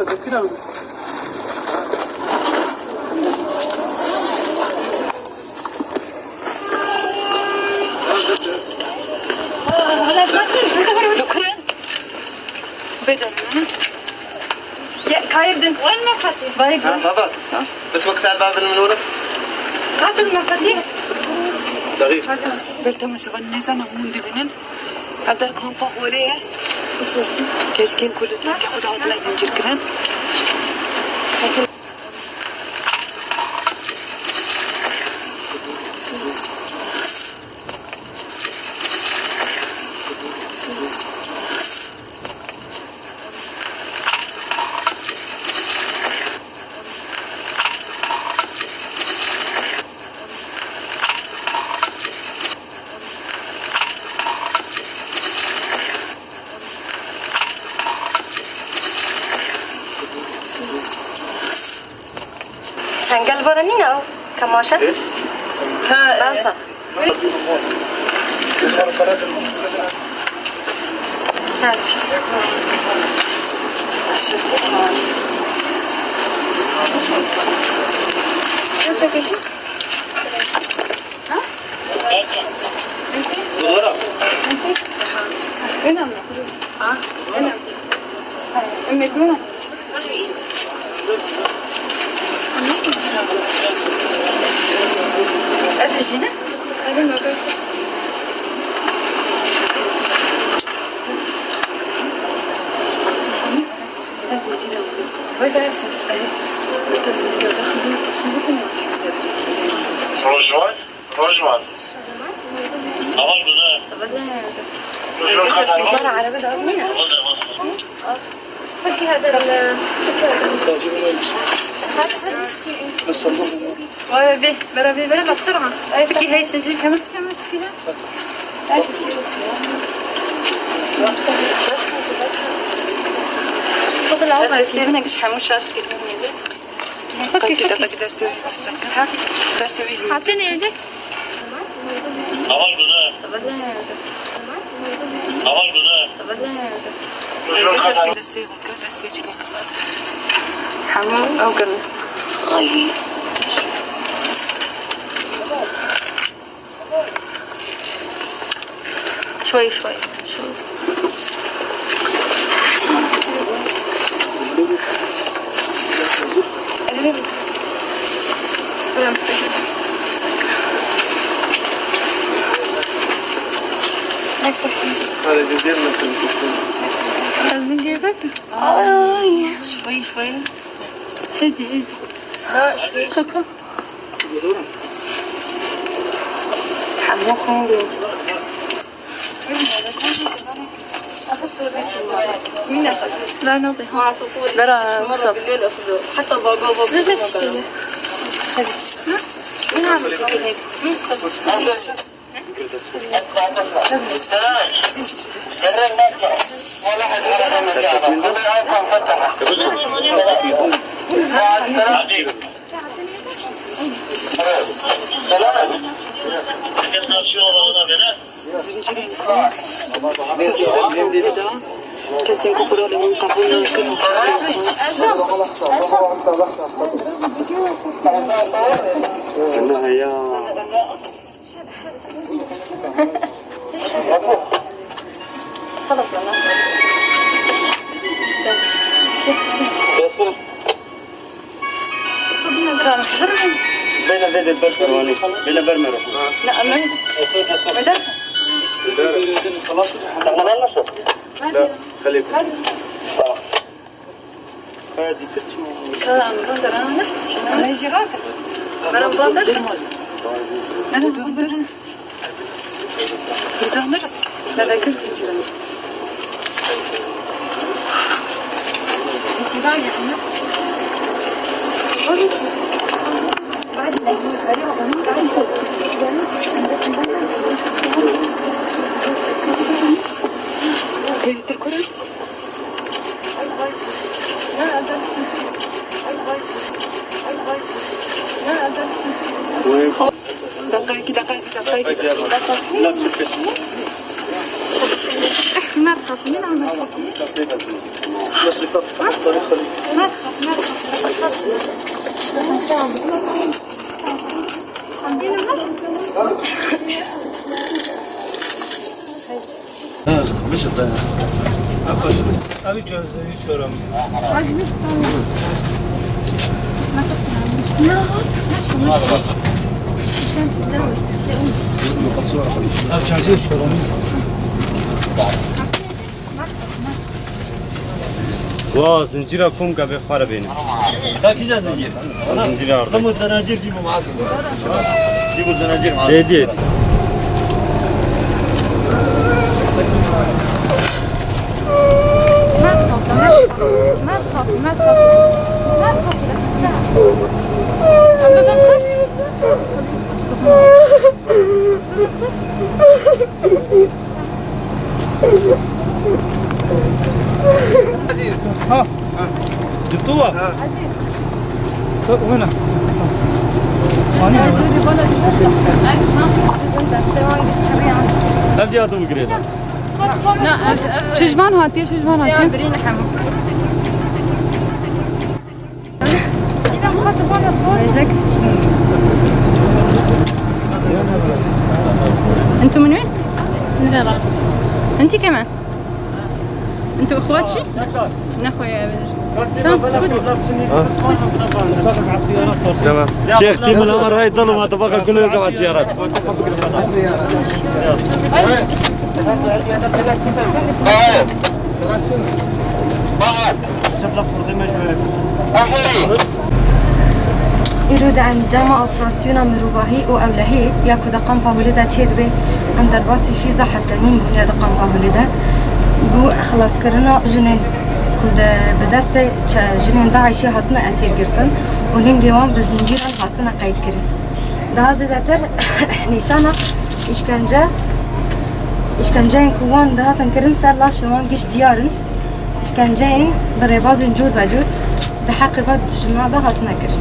كده. يا كايدن وين المفاتيح؟ بايك بابا بس وقت الباب المنورة هات المفاتيح دقيقة قلت ما سغني سنة موندي بنن قدر كان فخورية كيسكين كل كأخذ على زنجر كران شنقل برني أو كماشة؟ ها باسا هات شفتي ها؟ هنا ها؟ هنا المدونة أفجينا؟ هذا الموضوع Rojvan? Rojvan. Aman güzel. مرة على بدأ أبنينا فكي هذا به بربي بلا بسرعة فكي هاي سنجين كمان كده خذ العوضة يستيبن ايش حموش شاش كده فكي عطيني ايدك Aman güzel. Aman güzel. حمام أو قرن شوي شوي شوي هذا جزيرة لازم نجيبك شوي شوي هدي لا شوي كوكو حمو خندي لا نوضي لا مصاب حتى بابا مين عامل كده هيك كاسين كوكورو من قبل كنا هيا خلاص والله بين زيد البرمر واني بين برمر لا ما مدرسة خلاص لا خليك هذه ترجمة لا مبادر أنا نحتش أنا يجي غاكر أنا مبادر أنا مبادر تدمر لا ذاكرت كده أنت راجع بعد لا يفرق ومن كانت الكرة دقيقة لا بشكل احكي ما تخافي من عم تخافي بس لك الطريق خليك ما تخاف ما تخاف خلص مش الطريق أبي جوزي شو رامي أبي جوزي شو رامي وا زنجيركم قبل خرابين لا كذا زنجير زنجير أرض لما الزناجير جيبوا معاكم جيبوا الزناجير معاكم ديت ما تخافي ما تخافي ما تخافي ما تخافي لك ساعة عم بنقص ها جبتوها وين هل جاتوا بقريبا شجمان هاتي شجمان هاتي انتوا من وين؟ من العراق. انتي كمان؟ انتوا اخواتشي؟ من اخويا تمام شيخ تيم الامر هاي ظلوا ما تبقى كله يركب على السيارات إيرود عن جامعة أوبراسيونا مروباهي أو أولهي ياكو دقام باوليدا تشيد بي عند الباسي في زحف تنين بنيا دقام باوليدا بو خلاص كرنا جنين كود بدست جنين داعشي هاتنا أسير جرتن ولين جوان بزنجيرا هاتنا قيد كرين ده زدتر نيشانا إشكنجين كوان ده هاتن كرين سر لاش يوان جيش ديارن إشكنجين بريبازين جور بجور ده حقيقة جماعة ده هاتنا كرين